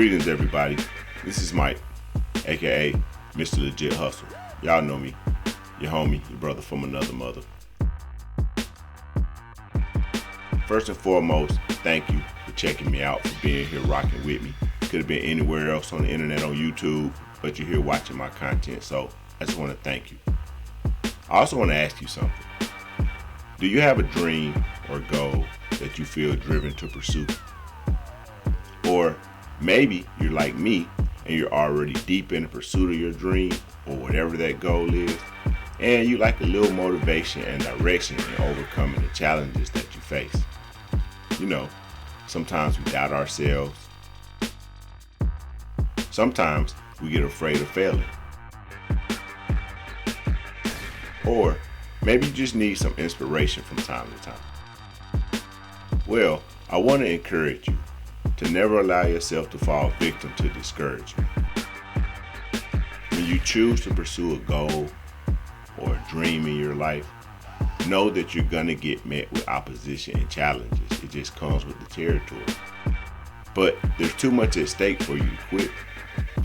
Greetings, everybody. This is Mike, aka Mr. Legit Hustle. Y'all know me, your homie, your brother from another mother. First and foremost, thank you for checking me out, for being here rocking with me. Could have been anywhere else on the internet, on YouTube, but you're here watching my content, so I just want to thank you. I also want to ask you something. Do you have a dream or goal that you feel driven to pursue? Or maybe you're like me and you're already deep in the pursuit of your dream or whatever that goal is, and you like a little motivation and direction in overcoming the challenges that you face. You know, sometimes we doubt ourselves. Sometimes we get afraid of failing. Or maybe you just need some inspiration from time to time. Well, I want to encourage you to never allow yourself to fall victim to discouragement. When you choose to pursue a goal or a dream in your life, know that you're going to get met with opposition and challenges. It just comes with the territory. But there's too much at stake for you to quit.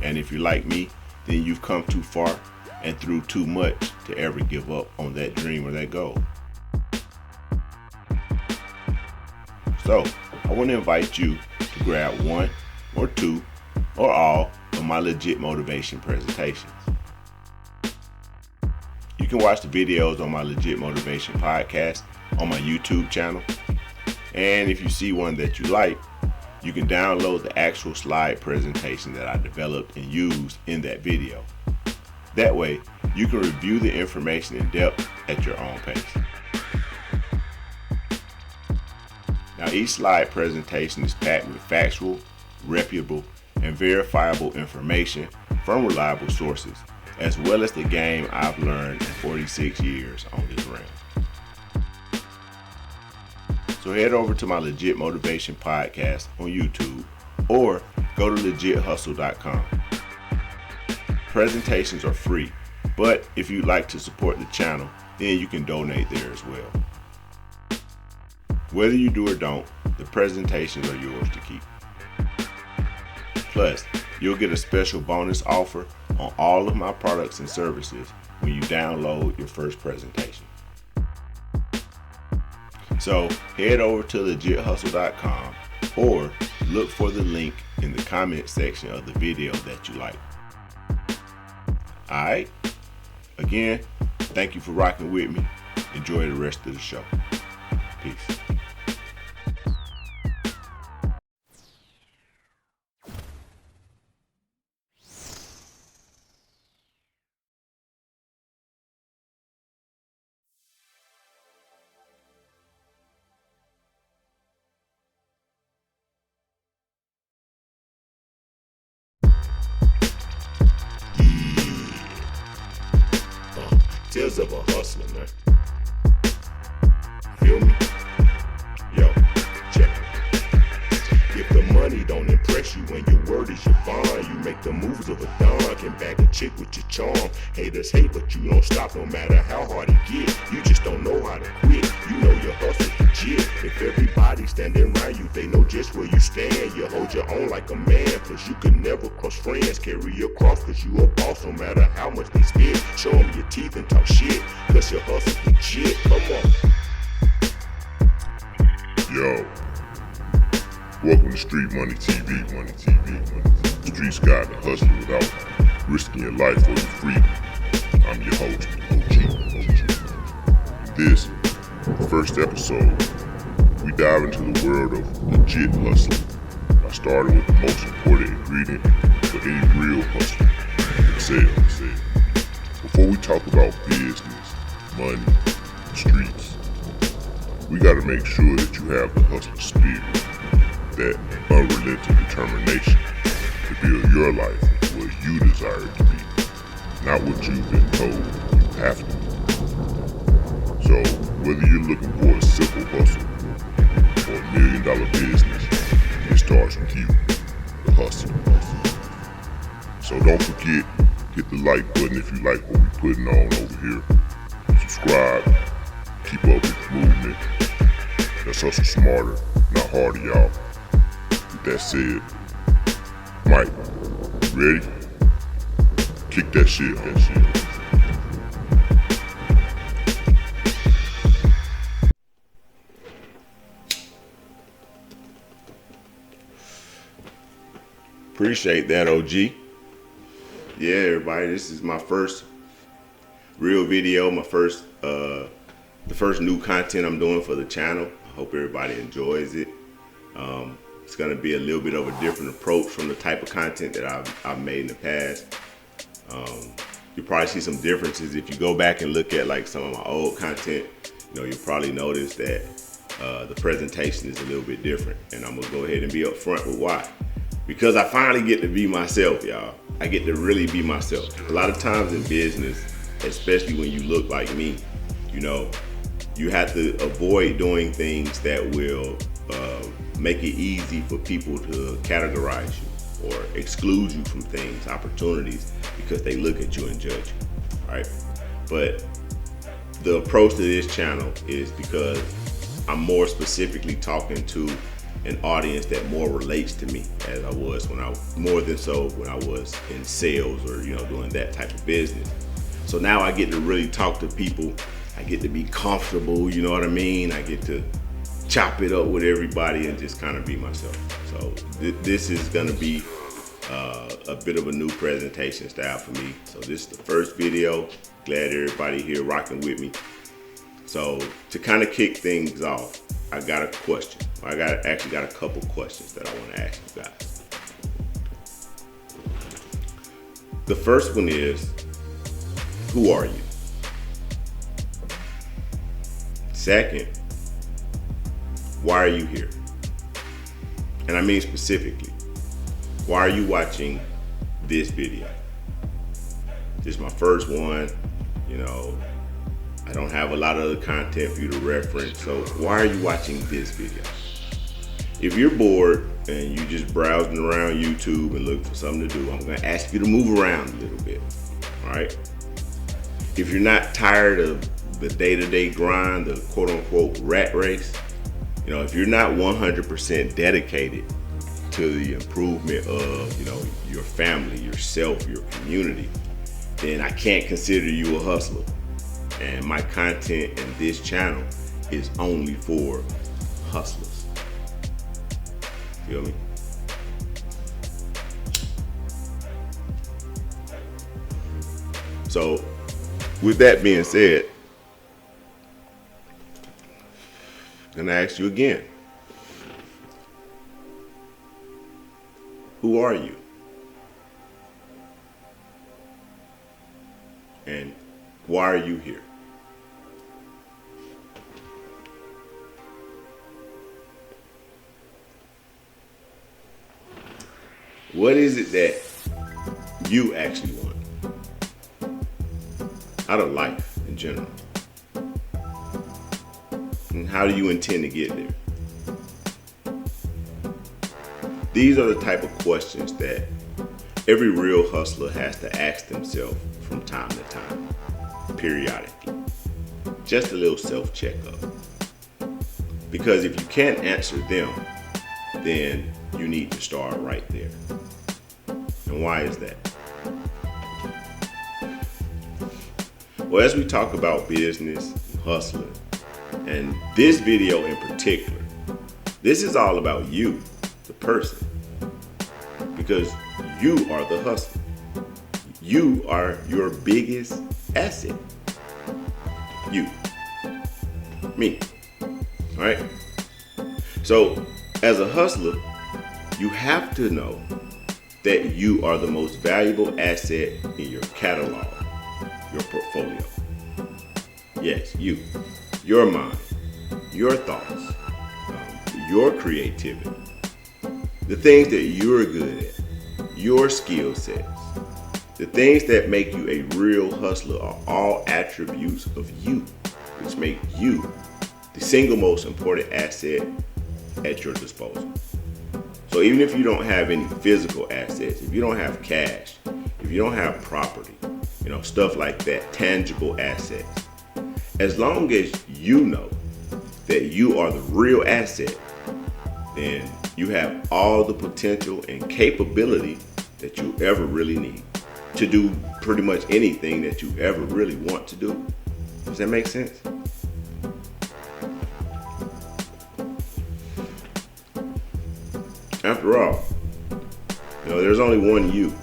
And if you're like me, then you've come too far and through too much to ever give up on that dream or that goal. So, I want to invite you to grab one or two or all of my legit motivation presentations. You can watch the videos on my Legit Motivation podcast on my YouTube channel. And if you see one that you like, you can download the actual slide presentation that I developed and used in that video. That way, you can review the information in depth at your own pace. Now, each slide presentation is packed with factual, reputable, and verifiable information from reliable sources, as well as the game I've learned in 46 years on this realm. So head over to my Legit Motivation podcast on YouTube or go to legithustle.com. Presentations are free, but if you'd like to support the channel, then you can donate there as well. Whether you do or don't, the presentations are yours to keep. Plus, you'll get a special bonus offer on all of my products and services when you download your first presentation. So head over to legithustle.com or look for the link in the comment section of the video that you like. Alright? Again, thank you for rocking with me. Enjoy the rest of the show. Peace. Tales of a hustler, man. Feel me? Yo, check it. If the money don't impress you when your word is your bond, you make the moves of a don, can bag a chick with your charm. Haters hate, but you don't stop no matter how hard it get. You just don't know how to quit. You know your hustle's legit. If everybody's standing around you, they know just where you stand. You hold your own like a man, plus you can never cross friends. Carry your cross, cause you a boss no matter how much they spit. Show them your teeth and talk shit, cause your hustle's legit. Come on. Yo, welcome to Street Money TV. Street's guide to hustle without risking your life or your freedom. I'm your host, OG. In this first episode, we dive into the world of legit hustling by starting with the most important ingredient for any real hustler: sales. Before we talk about business, money, streets, we gotta make sure that you have the hustler spirit, that unrelenting determination to build your life where you desire it to be, not what you've been told you have to. So, whether you're looking for a simple hustle or $1 million business, it starts with you, the hustle. So don't forget, hit the like button if you like what we're putting on over here. Subscribe, keep up with the movement. Let's hustle smarter, not harder, y'all. With that said, Mike, ready? Kick that shit. Appreciate that, OG. Yeah, everybody, this is my first real video, the first new content I'm doing for the channel. I hope everybody enjoys it. It's gonna be a little bit of a different approach from the type of content that I've made in the past. You'll probably see some differences if you go back and look at like some of my old content. You'll probably notice that the presentation is a little bit different, and I'm gonna go ahead and be upfront with why. Because I finally get to be myself, y'all. I get to really be myself. A lot of times in business, especially when you look like me, you have to avoid doing things that will make it easy for people to categorize you or exclude you from things, opportunities, because they look at you and judge you, right? But the approach to this channel is because I'm more specifically talking to an audience that more relates to me as I was more than so when I was in sales or doing that type of business. So now I get to really talk to people. I get to be comfortable, you know what I mean? I get to chop it up with everybody and just kind of be myself. So this is gonna be a bit of a new presentation style for me. So this is the first video. Glad everybody here rocking with me. So to kind of kick things off, I got a question. I actually got a couple questions that I want to ask you guys. The first one is, who are you? Second, why are you here? And I mean specifically, why are you watching this video? This is my first one, I don't have a lot of other content for you to reference, so why are you watching this video? If you're bored and you just browsing around YouTube and look for something to do, I'm gonna ask you to move around a little bit, all right? If you're not tired of the day-to-day grind, the quote-unquote rat race, if you're not 100% dedicated to the improvement of, your family, yourself, your community, then I can't consider you a hustler. And my content in this channel is only for hustlers. Feel me? So, with that being said, I'm gonna ask you again. Who are you? And why are you here? What is it that you actually want out of life in general? And how do you intend to get there? These are the type of questions that every real hustler has to ask themselves from time to time, periodically. Just a little self-checkup. Because if you can't answer them, then you need to start right there. And why is that? Well, as we talk about business, hustling, and this video in particular, this is all about you, the person. Because you are the hustler. You are your biggest asset. You. Me. All right? So, as a hustler, you have to know that you are the most valuable asset in your catalog, your portfolio. Yes, you. Your mind, your thoughts, your creativity, the things that you're good at, your skill sets, the things that make you a real hustler are all attributes of you, which make you the single most important asset at your disposal. So even if you don't have any physical assets, if you don't have cash, if you don't have property, stuff like that, tangible assets, as long as you know that you are the real asset, then You have all the potential and capability that you ever really need to do pretty much anything that you ever really want to do. Does that make sense? After all, there's only one you.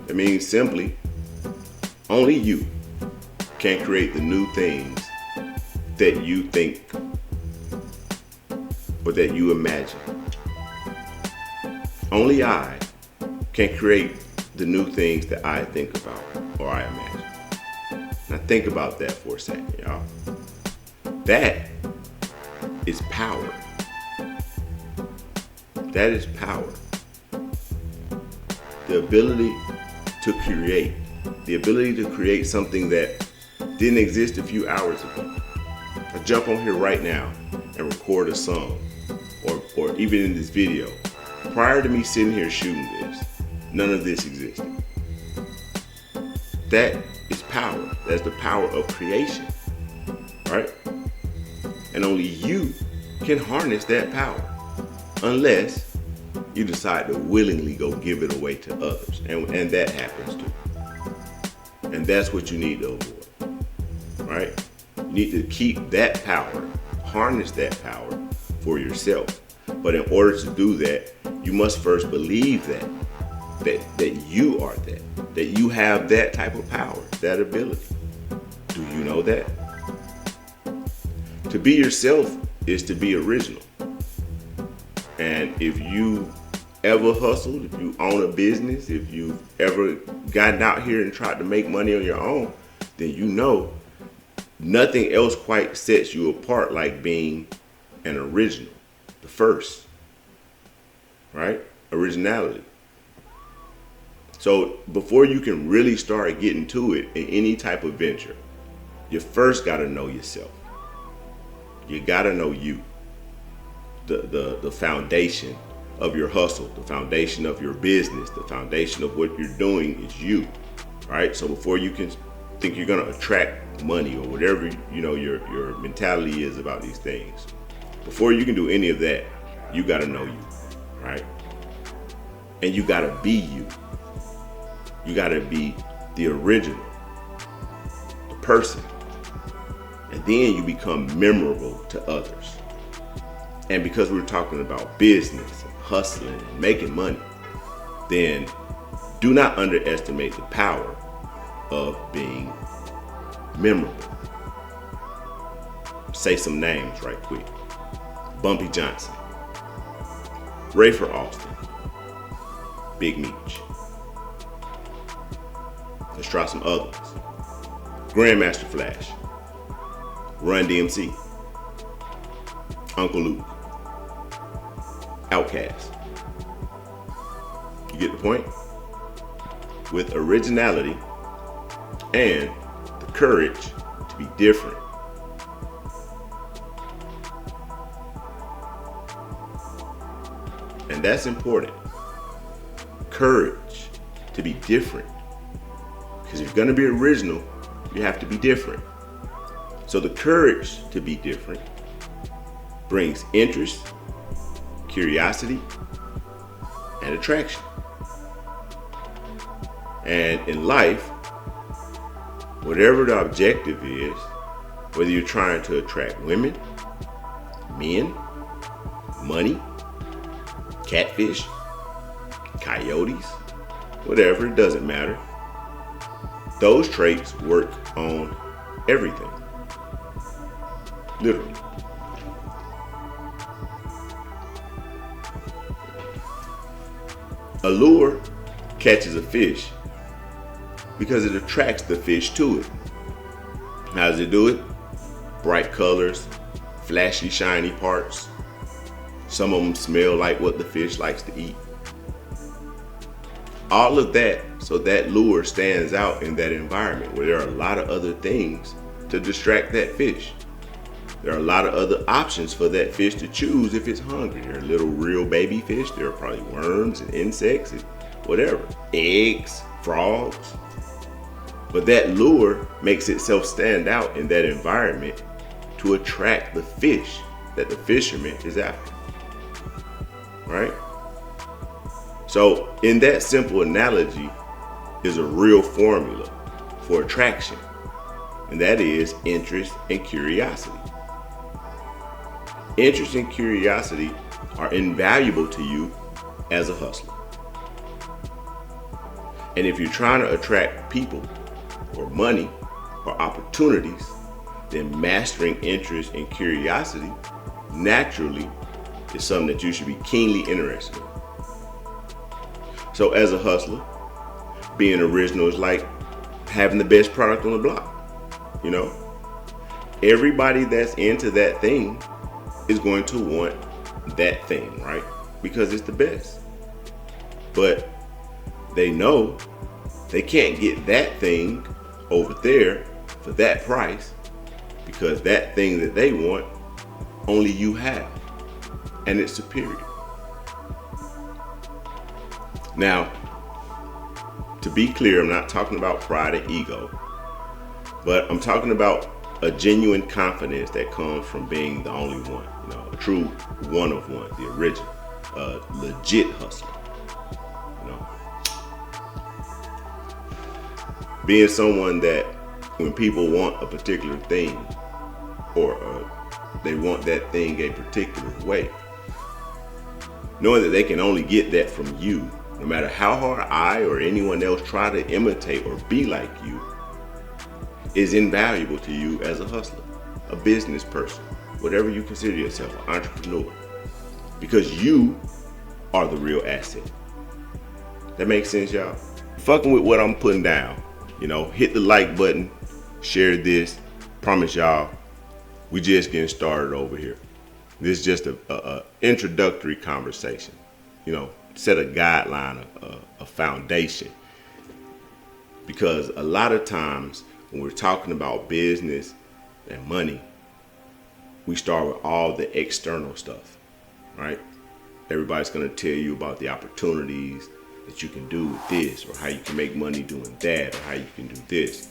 It means simply, only you can create the new things that you think or that you imagine. Only I can create the new things that I think about or I imagine. Now think about that for a second, y'all. That is power. That is power. The ability to create. The ability to create something that didn't exist a few hours ago. I jump on here right now and record a song, or even in this video. Prior to me sitting here shooting this, none of this existed. That is power. That's the power of creation, right? And only you can harness that power, unless you decide to willingly go give it away to others, and that happens too. And that's what you need to avoid, right? You need to keep that power, harness that power for yourself. But in order to do that, you must first believe that you are that you have that type of power, that ability. Do you know that? To be yourself is to be original. And if you ever hustled, if you own a business, if you've ever gotten out here and tried to make money on your own, then you know nothing else quite sets you apart like being an original, the first, right? Originality. So before you can really start getting to it in any type of venture, you first got to know yourself. You got to know you, the foundation of your hustle, the foundation of your business, the foundation of what you're doing is you, right? So before you can think you're going to attract money or whatever, your mentality is about these things, before you can do any of that, you got to know you, right? And you got to be you. You got to be the original, the person. And then you become memorable to others. And because we're talking about business and hustling and making money, then do not underestimate the power of being memorable. Say some names right quick. Bumpy Johnson, Rayford Austin, Big Meech. Let's try some others. Grandmaster Flash, Run DMC, Uncle Luke, Outkast. You get the point? With originality and the courage to be different. And that's important. Courage to be different. Because if you're going to be original, you have to be different. So the courage to be different brings interest, curiosity, and attraction. And in life, whatever the objective is, whether you're trying to attract women, men, money, catfish, coyotes, whatever, it doesn't matter. Those traits work on everything. Literally. A lure catches a fish because it attracts the fish to it. How does it do it? Bright colors, flashy, shiny parts. Some of them smell like what the fish likes to eat. All of that, so that lure stands out in that environment where there are a lot of other things to distract that fish. There are a lot of other options for that fish to choose if it's hungry. There are little real baby fish. There are probably worms and insects and whatever. Eggs, frogs. But that lure makes itself stand out in that environment to attract the fish that the fisherman is after. right? So in that simple analogy is a real formula for attraction, and that is interest and curiosity. Interest and curiosity are invaluable to you as a hustler. And if you're trying to attract people or money or opportunities, then mastering interest and curiosity naturally is something that you should be keenly interested in. So as a hustler, being original is like having the best product on the block. You know, everybody that's into that thing is going to want that thing, right? Because it's the best. But they know they can't get that thing over there for that price, because that thing that they want, only you have, and it's superior. Now, to be clear, I'm not talking about pride and ego, but I'm talking about a genuine confidence that comes from being the only one, you know, a true one of one, the original, legit hustler, you know. Being someone that when people want a particular thing, or they want that thing a particular way, knowing that they can only get that from you, no matter how hard I or anyone else try to imitate or be like you, is invaluable to you as a hustler, a business person, whatever you consider yourself, an entrepreneur, because you are the real asset. That makes sense, y'all? Fucking with what I'm putting down, you know, hit the like button, share this. Promise y'all, we just getting started over here. This is just a introductory conversation, you know, set a guideline, a foundation. Because a lot of times when we're talking about business and money, we start with all the external stuff, right? Everybody's going to tell you about the opportunities that you can do with this, or how you can make money doing that, or how you can do this.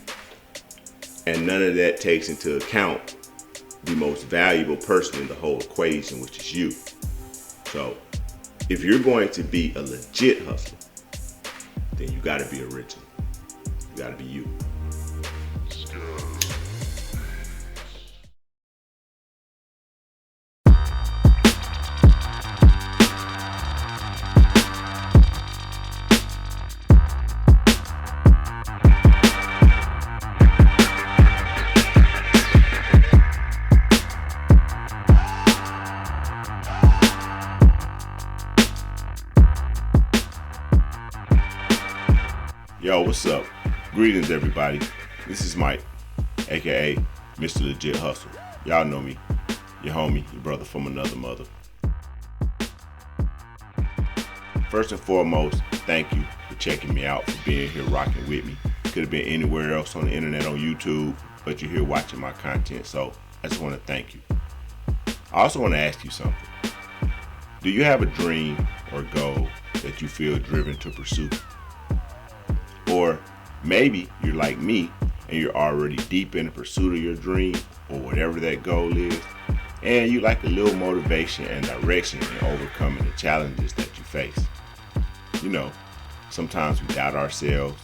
And none of that takes into account the most valuable person in the whole equation, which is you. So if you're going to be a legit hustler, then you got to be original. You got to be you. Yo, what's up? Greetings, everybody. This is Mike, aka Mr. Legit Hustle. Y'all know me, your homie, your brother from another mother. First and foremost, thank you for checking me out, for being here rocking with me. Could have been anywhere else on the internet, on YouTube, but you're here watching my content, so I just want to thank you. I also want to ask you something. Do you have a dream or goal that you feel driven to pursue? Or maybe you're like me and you're already deep in the pursuit of your dream or whatever that goal is, and you like a little motivation and direction in overcoming the challenges that you face. You know, sometimes we doubt ourselves.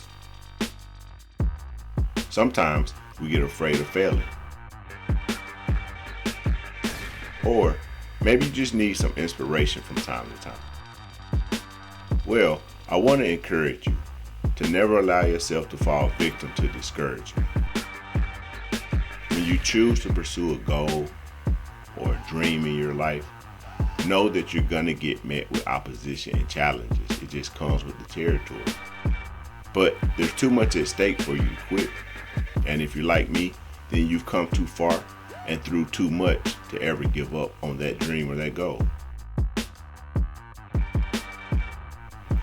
Sometimes we get afraid of failing. Or maybe you just need some inspiration from time to time. Well, I want to encourage you to never allow yourself to fall victim to discouragement. When you choose to pursue a goal or a dream in your life, know that you're gonna get met with opposition and challenges. It just comes with the territory. But there's too much at stake for you to quit. And if you're like me, then you've come too far and through too much to ever give up on that dream or that goal.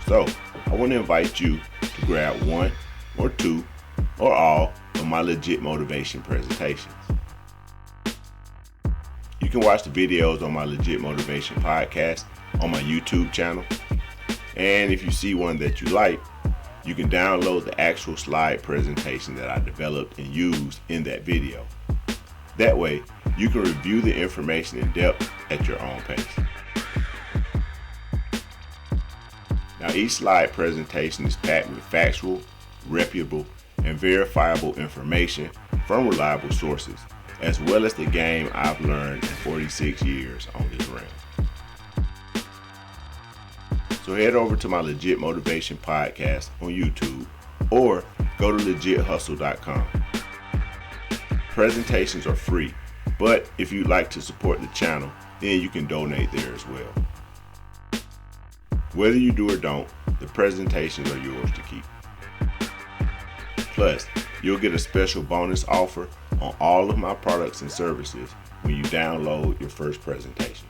So, I want to invite you to grab one or two or all of my legit motivation presentations. You can watch the videos on my Legit Motivation podcast on my YouTube channel. And if you see one that you like, you can download the actual slide presentation that I developed and used in that video. That way, you can review the information in depth at your own pace. Now, each slide presentation is packed with factual, reputable, and verifiable information from reliable sources, as well as the game I've learned in 46 years on this realm. So head over to my Legit Motivation podcast on YouTube or go to LegitHustle.com. Presentations are free, but if you'd like to support the channel, then you can donate there as well. Whether you do or don't, the presentations are yours to keep. Plus, you'll get a special bonus offer on all of my products and services when you download your first presentation.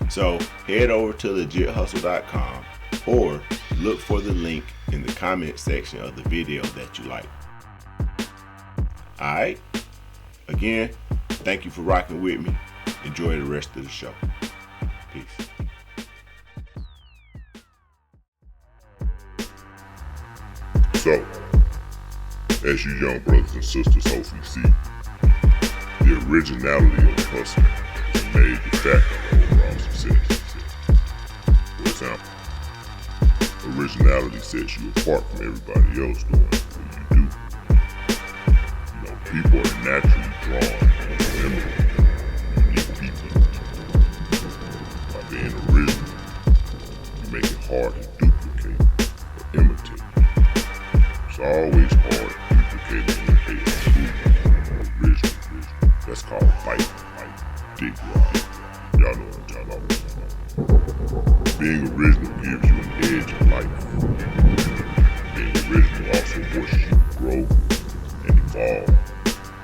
So head over to LegitHustle.com or look for the link in the comment section of the video that you like. Alright? Again, thank you for rocking with me. Enjoy the rest of the show. Peace. So, as you young brothers and sisters hopefully see, the originality of the hustle is a major factor in overall success. For example, originality sets you apart from everybody else doing what you do. You know, people are naturally drawn to imitate unique people. By being original, you make it hard to duplicate or imitate. It's always hard to duplicate and imitate a original. That's called fight, dig right. Y'all know what I'm talking about. Being original gives you an edge in life. Being original also forces you to grow and evolve.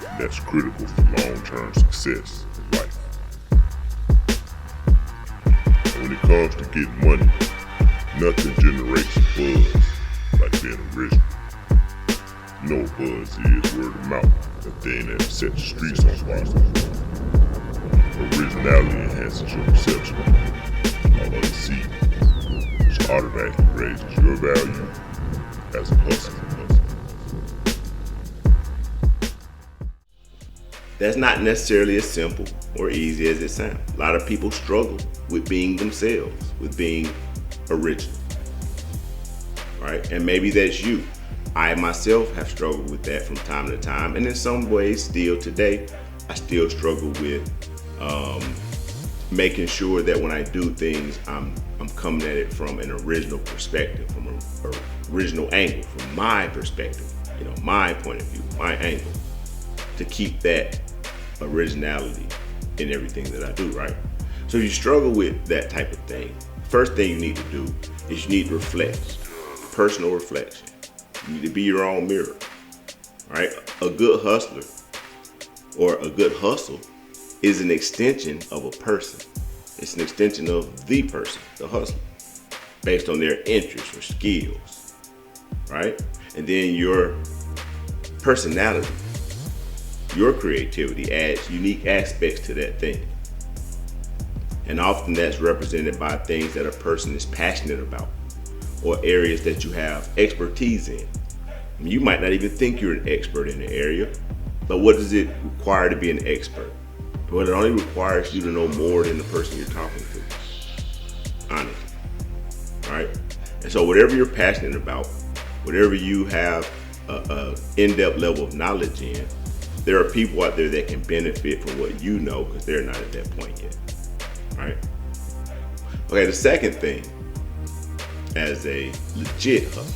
And that's critical for long-term success in life. And when it comes to getting money, nothing generates a buzz like being original. You know what buzz is, word of mouth. That thing that set the streets on fire. Originality enhances your perception of others see you, which automatically raises your value as a hustler. That's not necessarily as simple or easy as it sounds. A lot of people struggle with being themselves, with being original, right? And maybe that's you. I myself have struggled with that from time to time, and in some ways still today, I still struggle with making sure that when I do things, I'm coming at it from an original perspective, from an original angle, from my perspective, my point of view, my angle, to keep that originality in everything that I do, right? So if you struggle with that type of thing, first thing you need to do is you need to reflect, personal reflection. You need to be your own mirror, right? A good hustler or a good hustle is an extension of a person. It's an extension of the person, the hustler, based on their interests or skills, right? And then your personality, your creativity adds unique aspects to that thing. And often that's represented by things that a person is passionate about or areas that you have expertise in. I mean, you might not even think you're an expert in the area, but what does it require to be an expert? Well, it only requires you to know more than the person you're talking to, honestly, right? And so whatever you're passionate about, whatever you have a in-depth level of knowledge in, there are people out there that can benefit from what you know because they're not at that point yet, right? Okay, the second thing as a legit hustler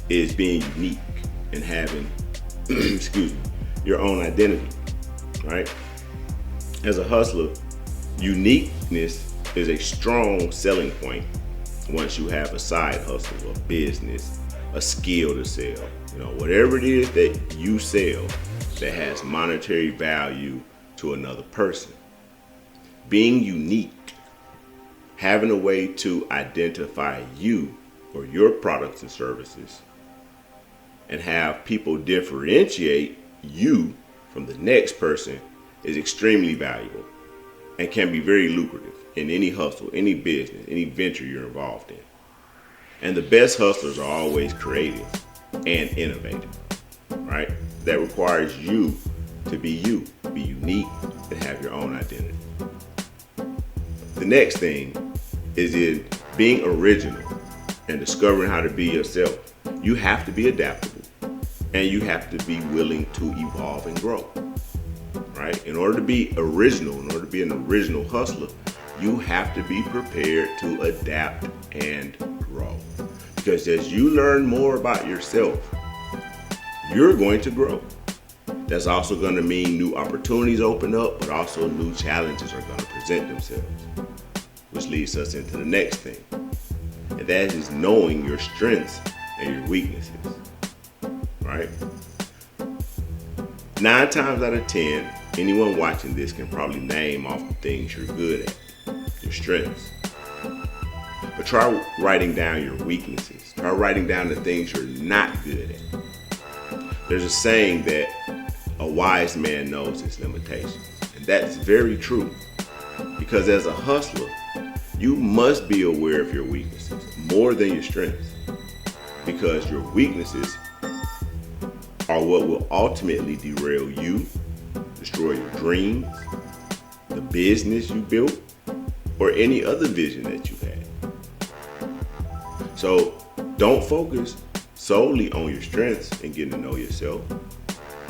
is being unique and having, your own identity, right? As a hustler, uniqueness is a strong selling point once you have a side hustle, a business, a skill to sell. Whatever it is that you sell that has monetary value to another person. Being unique, having a way to identify you or your products and services and have people differentiate you from the next person is extremely valuable and can be very lucrative in any hustle, any business, any venture you're involved in. And the best hustlers are always creative and innovative, right? That requires you to be you, be unique, and have your own identity. The next thing is in being original and discovering how to be yourself. You have to be adaptable and you have to be willing to evolve and grow, right? In order to be original, in order to be an original hustler, you have to be prepared to adapt and grow. Because as you learn more about yourself, you're going to grow. That's also going to mean new opportunities open up, but also new challenges are going to present themselves. Which leads us into the next thing. And that is knowing your strengths and your weaknesses. Right? 9 times out of 10, anyone watching this can probably name off the things you're good at, your strengths. But try writing down your weaknesses. Try writing down the things you're not good at. There's a saying that a wise man knows his limitations. And that's very true. Because as a hustler, you must be aware of your weaknesses more than your strengths. Because your weaknesses are what will ultimately derail you, destroy your dreams, the business you built, or any other vision that you had. So don't focus solely on your strengths and getting to know yourself.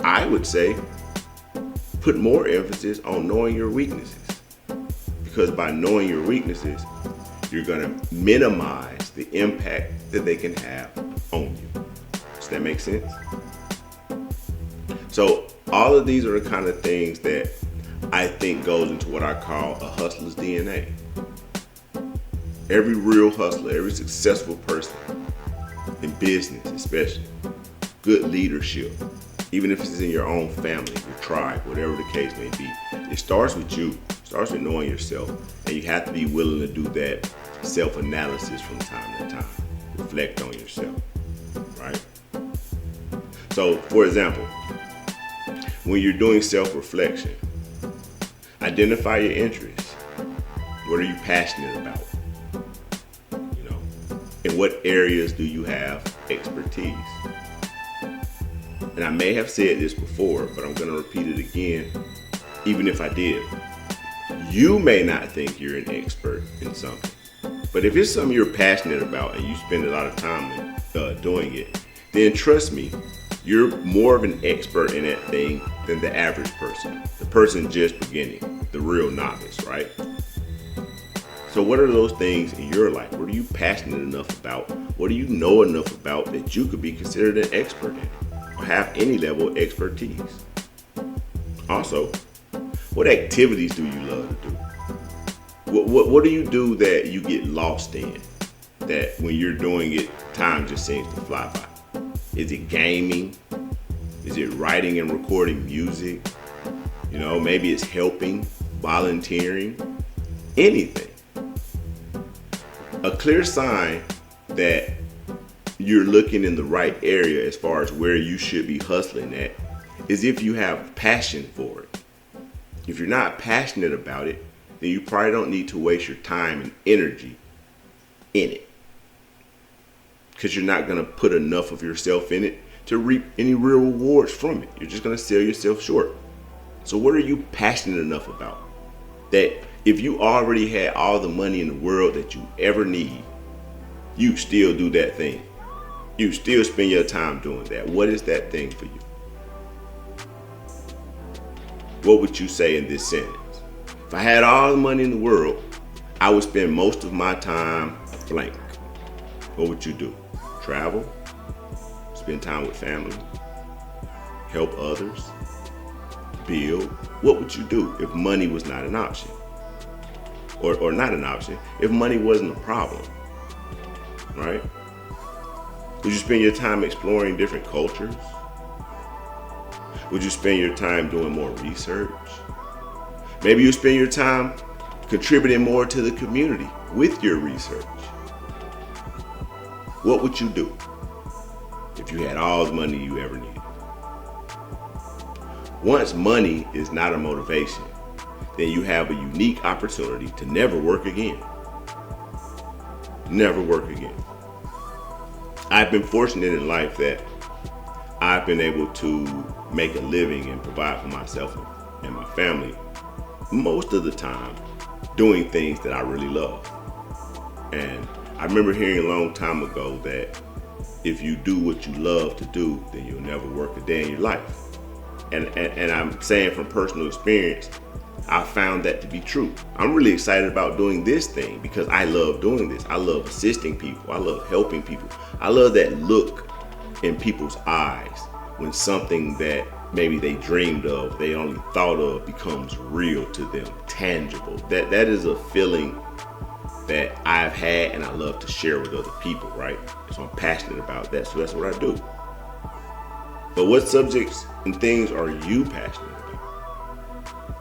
I would say put more emphasis on knowing your weaknesses. Because by knowing your weaknesses, you're going to minimize the impact that they can have on you. Does that make sense? So all of these are the kind of things that I think goes into what I call a hustler's DNA. Every real hustler, every successful person in business especially, good leadership, even if it's in your own family, your tribe, whatever the case may be, it starts with you. It starts with knowing yourself. And you have to be willing to do that self-analysis from time to time. Reflect on yourself, right? So, for example, when you're doing self-reflection, identify your interests. What are you passionate about? You know, in what areas do you have expertise? And I may have said this before, but I'm going to repeat it again, even if I did. You may not think you're an expert in something, but if it's something you're passionate about and you spend a lot of time doing it, then trust me, you're more of an expert in that thing than the average person, the person just beginning, the real novice, right? So what are those things in your life? What are you passionate enough about? What do you know enough about that you could be considered an expert in or have any level of expertise? Also, what activities do you love to do? What do you do that you get lost in? That when you're doing it, time just seems to fly by. Is it gaming? Is it writing and recording music? You know, maybe it's helping, volunteering, anything. A clear sign that you're looking in the right area as far as where you should be hustling at is if you have passion for it. If you're not passionate about it, then you probably don't need to waste your time and energy in it. Because you're not going to put enough of yourself in it to reap any real rewards from it. You're just going to sell yourself short. So what are you passionate enough about that if you already had all the money in the world that you ever need, you still do that thing? You still spend your time doing that. What is that thing for you? What would you say in this sentence? If I had all the money in the world, I would spend most of my time blank. What would you do? Travel? Spend time with family? Help others? Build? What would you do if money was not an option? Or not an option, if money wasn't a problem, right? Would you spend your time exploring different cultures? Would you spend your time doing more research? Maybe you spend your time contributing more to the community with your research. What would you do if you had all the money you ever needed? Once money is not a motivation, then you have a unique opportunity to never work again. Never work again. I've been fortunate in life that I've been able to make a living and provide for myself and my family most of the time doing things that I really love. And I remember hearing a long time ago that if you do what you love to do, then you'll never work a day in your life. And I'm saying from personal experience, I found that to be true. I'm really excited about doing this thing because I love doing this. I love assisting people. I love helping people. I love that look in people's eyes when something that maybe they dreamed of, they only thought of, becomes real to them, tangible. That is a feeling that I've had and I love to share with other people, right? So I'm passionate about that, so that's what I do. But what subjects and things are you passionate about?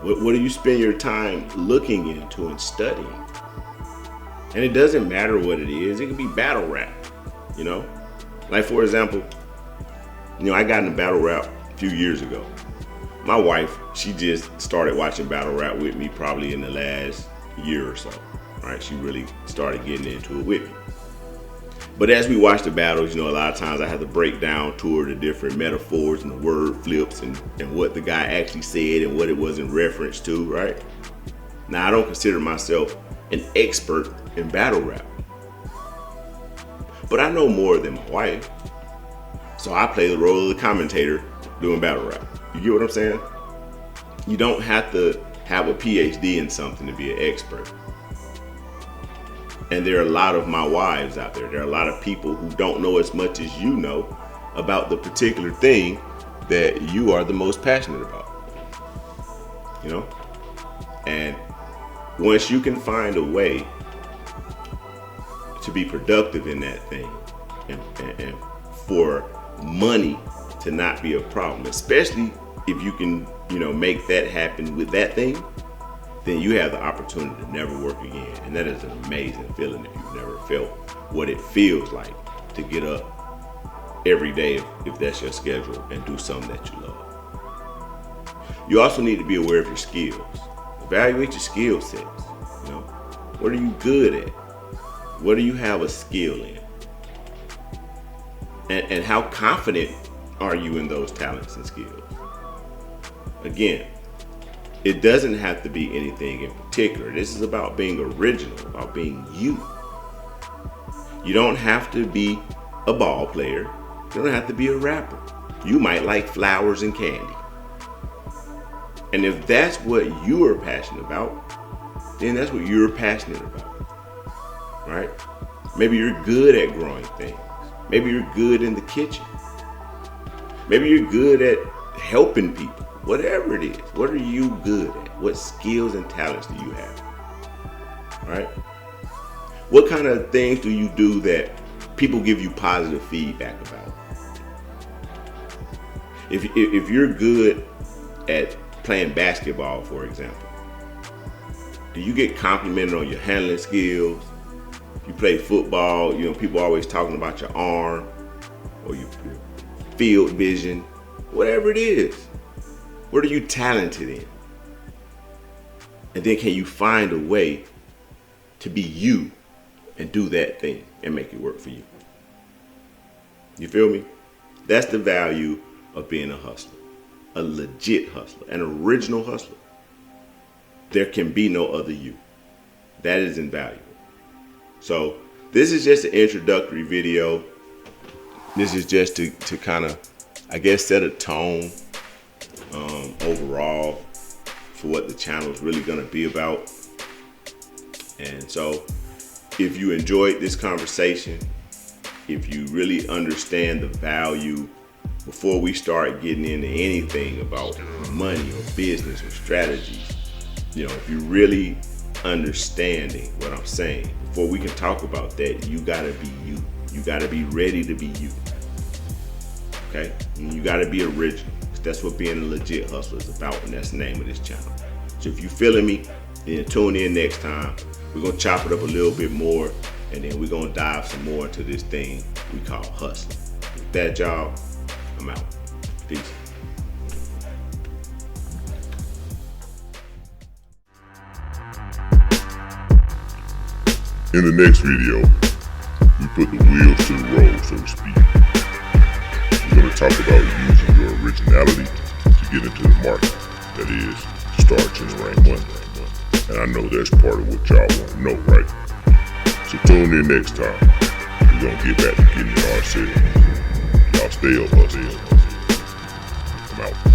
What do you spend your time looking into and studying? And it doesn't matter what it is. It could be battle rap, you know? Like, for example, I got into battle rap a few years ago. My wife, she just started watching battle rap with me probably in the last year or so, right? She really started getting into it with me. But as we watch the battles, a lot of times I have to break down to her the different metaphors and the word flips and what the guy actually said and what it was in reference to, right? Now, I don't consider myself an expert in battle rap, but I know more than my wife. So I play the role of the commentator doing battle rap. You get what I'm saying? You don't have to have a PhD in something to be an expert. And there are a lot of my wives out there. There are a lot of people who don't know as much as you know about the particular thing that you are the most passionate about. And once you can find a way to be productive in that thing and for money to not be a problem, especially if you can, make that happen with that thing, then you have the opportunity to never work again. And that is an amazing feeling if you've never felt what it feels like to get up every day, if that's your schedule, and do something that you love. You also need to be aware of your skills. Evaluate your skill sets. What are you good at? What do you have a skill in? And how confident are you in those talents and skills? Again, it doesn't have to be anything in particular. This is about being original, about being you. You don't have to be a ball player. You don't have to be a rapper. You might like flowers and candy. And if that's what you are passionate about, then that's what you're passionate about, right? Maybe you're good at growing things. Maybe you're good in the kitchen. Maybe you're good at helping people. Whatever it is, what are you good at? What skills and talents do you have? Right? What kind of things do you do that people give you positive feedback about? If you're good at playing basketball, for example, do you get complimented on your handling skills? If you play football, people are always talking about your arm or your field vision, whatever it is. What are you talented in? And then can you find a way to be you and do that thing and make it work for you? You feel me? That's the value of being a hustler, a legit hustler, an original hustler. There can be no other you. That is invaluable. So this is just an introductory video. This is just to kind of, set a tone overall for what the channel is really going to be about. And so if you enjoyed this conversation, if you really understand the value before we start getting into anything about money or business or strategies, if you're really understanding what I'm saying, before we can talk about that, you got to be you. You got to be ready to be you. Okay? And you got to be original. That's what being a legit hustler is about, and that's the name of this channel. So if you're feeling me, then tune in next time. We're going to chop it up a little bit more, and then we're going to dive some more into this thing we call hustling. With that, y'all, I'm out. Peace. In the next video, we put the wheels to the road, so to speak. We're going to talk about using your originality to get into the market. That is, start generating money. And I know that's part of what y'all want to know, right? So tune in next time. We're gonna get back to getting it ourselves. Y'all stay up, hustle. I'm out.